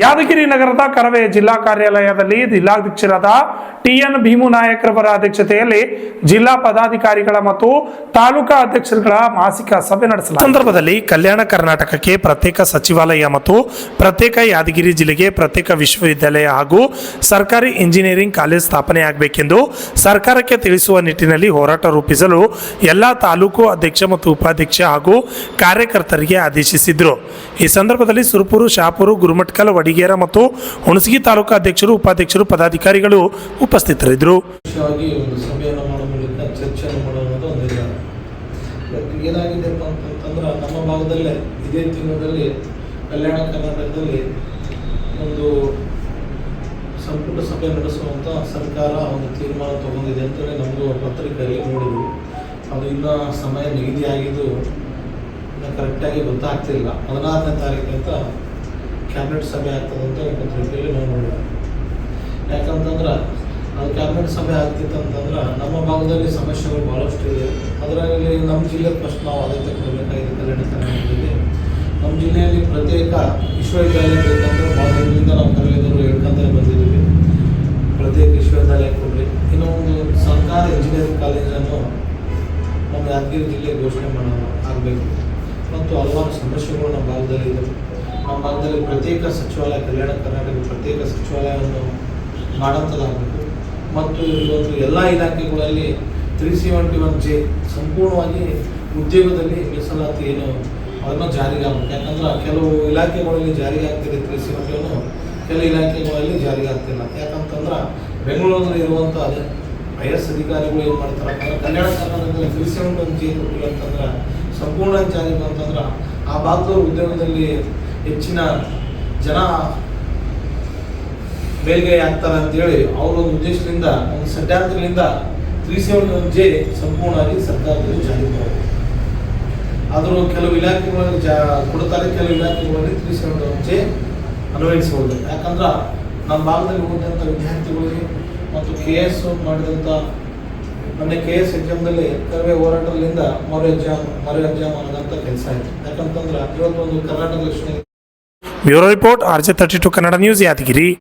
ಯಾದಗಿರಿ ನಗರದ ಕರವೇ ಜಿಲ್ಲಾ ಕಾರ್ಯಾಲಯದಲ್ಲಿ ಜಿಲ್ಲಾಧ್ಯಕ್ಷರಾದ ಟಿ.ಎನ್. ಭೀಮು ನಾಯಕರವರ ಅಧ್ಯಕ್ಷತೆಯಲ್ಲಿ ಜಿಲ್ಲಾ ಪದಾಧಿಕಾರಿಗಳ ಮತ್ತು ತಾಲೂಕಾ ಅಧ್ಯಕ್ಷರುಗಳ ಮಾಸಿಕ ಸಭೆ ನಡೆಸಲಾಯಿತು. ಸಂದರ್ಭದಲ್ಲಿ ಕಲ್ಯಾಣ ಕರ್ನಾಟಕಕ್ಕೆ ಪ್ರತ್ಯೇಕ ಸಚಿವಾಲಯ ಮತ್ತು ಪ್ರತ್ಯೇಕ ಯಾದಗಿರಿ ಜಿಲ್ಲೆಗೆ ಪ್ರತ್ಯೇಕ ವಿಶ್ವವಿದ್ಯಾಲಯ ಹಾಗೂ ಸರ್ಕಾರಿ ಇಂಜಿನಿಯರಿಂಗ್ ಕಾಲೇಜ್ ಸ್ಥಾಪನೆಯಾಗಬೇಕೆಂದು ಸರ್ಕಾರಕ್ಕೆ ತಿಳಿಸುವ ನಿಟ್ಟಿನಲ್ಲಿ ಹೋರಾಟ ರೂಪಿಸಲು ಎಲ್ಲ ತಾಲೂಕು ಅಧ್ಯಕ್ಷ ಮತ್ತು ಉಪಾಧ್ಯಕ್ಷ ಹಾಗೂ ಕಾರ್ಯಕರ್ತರಿಗೆ ಆದೇಶಿಸಿದರು. ಈ ಸಂದರ್ಭದಲ್ಲಿ ಸುರಪುರ, ಶಾಪುರ, ಗುರುಮಠಕಲ್, ವಡಿಗೇರ ಮತ್ತು ಹುಣಸಗಿ ತಾಲೂಕು ಅಧ್ಯಕ್ಷರು, ಉಪಾಧ್ಯಕ್ಷರು, ಪದಾಧಿಕಾರಿಗಳು ಉಪಸ್ಥಿತರಿದ್ದರು. ಸಭೆಯನ್ನು ಮಾಡುವ ಮೂಲಕ ಚರ್ಚೆಯನ್ನು ಮಾಡುವುದು ಒಂದು ನಿರ್ಧಾರ. ಏನಾಗಿದೆ ಅಂತಂದ್ರೆ, ನಮ್ಮ ಭಾಗದಲ್ಲೇ ಇದೇ ತಿಂಗಳಲ್ಲಿ ಕಲ್ಯಾಣ ಕರ್ನಾಟಕದಲ್ಲಿ ಒಂದು ಸಂಪುಟ ಸಭೆ ನಡೆಸುವಂಥ ಸರ್ಕಾರ ಒಂದು ತೀರ್ಮಾನ ತಗೊಂಡಿದೆ ಅಂತೇಳಿ ನಮಗೂ ಪತ್ರಿಕೆಯಲ್ಲಿ ನೋಡಿದ್ವಿ. ಅದು ಇನ್ನೂ ಸಮಯ ನಿಗದಿಯಾಗಿದ್ದು ಇನ್ನು ಕರೆಕ್ಟಾಗಿ ಗೊತ್ತಾಗ್ತಿಲ್ಲ. 14ನೇ ತಾರೀಕು ಅಂತ ಕ್ಯಾಬಿನೆಟ್ ಸಭೆ ಆಗ್ತದೆ ಅಂತ ಪತ್ರಿಕೆಯಲ್ಲಿ ನಾವು ನೋಡಿದ್ವಿ. ಯಾಕಂತಂದ್ರೆ ಅದು ಕ್ಯಾಬಿನೆಟ್ ಸಭೆ ಆಗ್ತಿತ್ತಂತಂದ್ರೆ ನಮ್ಮ ಭಾಗದಲ್ಲಿ ಸಮಸ್ಯೆಗಳು ಭಾಳಷ್ಟು ಇದೆ. ಅದರಲ್ಲಿ ನಮ್ಮ ಜಿಲ್ಲೆ ಫಸ್ಟ್ ನಾವು ಆದ್ಯತೆ ಕೊಡಬೇಕಾಗಿದೆ. ಕಲ್ಯಾಣ ಕರ್ನಾಟಕದಲ್ಲಿ ನಮ್ಮ ಜಿಲ್ಲೆಯಲ್ಲಿ ಪ್ರತ್ಯೇಕ ವಿಶ್ವವಿದ್ಯಾಲಯ ಬೇಕಂದ್ರೆ ಭಾಳ ದಿನದಿಂದ ನಾವು ಕರೆಯೋದನ್ನು ಹೇಳ್ಕೊಂತಲೇ ಬಂದಿದ್ದೀವಿ. ಪ್ರತ್ಯೇಕ ವಿಶ್ವವಿದ್ಯಾಲಯ ಕೊಡಲಿ. ಇನ್ನೂ ಒಂದು ಸರ್ಕಾರಿ ಇಂಜಿನಿಯರಿಂಗ್ ಕಾಲೇಜನ್ನು ನಮ್ಮ ಯಾದಗಿರಿ ಜಿಲ್ಲೆ ಘೋಷಣೆ ಆಗಬೇಕು. ಮತ್ತು ಹಲವಾರು ಸಮಸ್ಯೆಗಳು ನಮ್ಮ ಭಾಗದಲ್ಲಿ ಇದೆ. ನಮ್ಮ ಭಾಗದಲ್ಲಿ ಪ್ರತ್ಯೇಕ ಸಚಿವಾಲಯ, ಕಲ್ಯಾಣ ಕರ್ನಾಟಕ ಪ್ರತ್ಯೇಕ ಸಚಿವಾಲಯವನ್ನು ಮಾಡೋಂಥದ್ದಾಗಬೇಕು. ಮತ್ತು ಇವತ್ತು ಎಲ್ಲ ಇಲಾಖೆಗಳಲ್ಲಿ 371J ಸಂಪೂರ್ಣವಾಗಿ ಉದ್ಯೋಗದಲ್ಲಿ ಮೀಸಲಾತಿ ಏನು ಅದನ್ನು ಜಾರಿಗೆ ಆಗಬೇಕು. ಯಾಕಂದ್ರೆ ಕೆಲವು ಇಲಾಖೆಗಳಲ್ಲಿ ಜಾರಿಗೆ ಆಗ್ತಿದೆ 371, ಕೆಲವು ಇಲಾಖೆಗಳಲ್ಲಿ ಜಾರಿಗೆ ಆಗ್ತಿಲ್ಲ. ಯಾಕಂತಂದ್ರೆ ಬೆಂಗಳೂರಲ್ಲಿ ಇರುವಂಥ IAS ಅಧಿಕಾರಿಗಳು ಏನು ಮಾಡ್ತಾರೆ ಅಂತಂದ್ರೆ, ಕಲ್ಯಾಣ ಕರ್ನಾಟಕದಲ್ಲಿ 371J ಕೊಟ್ಟಿಲ್ಲ ಅಂತಂದ್ರೆ ಸಂಪೂರ್ಣ ಜಾರಿಗೆ ಅಂತಂದ್ರೆ ಆ ಭಾಗದವರು ಉದ್ಯೋಗದಲ್ಲಿ ಹೆಚ್ಚಿನ ಜನ ಮೇಲ್ಗೈ ಆಗ್ತಾರೆ ಅಂತೇಳಿ ಅವರ ಒಂದು ಉದ್ದೇಶದಿಂದ, ಒಂದು ಸಡ್ಡಾಂತರದಿಂದ 371J ಸಂಪೂರ್ಣವಾಗಿ ಸರ್ಕಾರದಲ್ಲಿ ಜಾರಿ ಮಾಡಬೇಕು. ಆದರೂ ಕೆಲವು ಇಲಾಖೆಗಳಲ್ಲಿ ಕೊಡ್ತಾರೆ, ಕೆಲವು ಇಲಾಖೆಗಳಲ್ಲಿ 371J ಅನ್ವಯಿಸಬಹುದು. ಯಾಕಂದ್ರೆ ನಮ್ಮ ಭಾಗದಲ್ಲಿ ಓದಿದಂಥ ವಿದ್ಯಾರ್ಥಿಗಳಿಗೆ ಮತ್ತು KS ಮಾಡಿದಂಥ ಮೊನ್ನೆ KS ಎಕ್ಸಾಮ್ದಲ್ಲಿ ಕರವೇ ಹೋರಾಟದಿಂದ ಮರು ಎಕ್ಸಾಮ್ ಆಗೋಂಥ ಕೆಲಸ ಆಯಿತು. ಯಾಕಂತಂದ್ರೆ ಇವತ್ತೊಂದು ಕರ್ನಾಟಕ ಲಕ್ಷಣ. Bureau report, RJ32 Kannada news, Yadgir.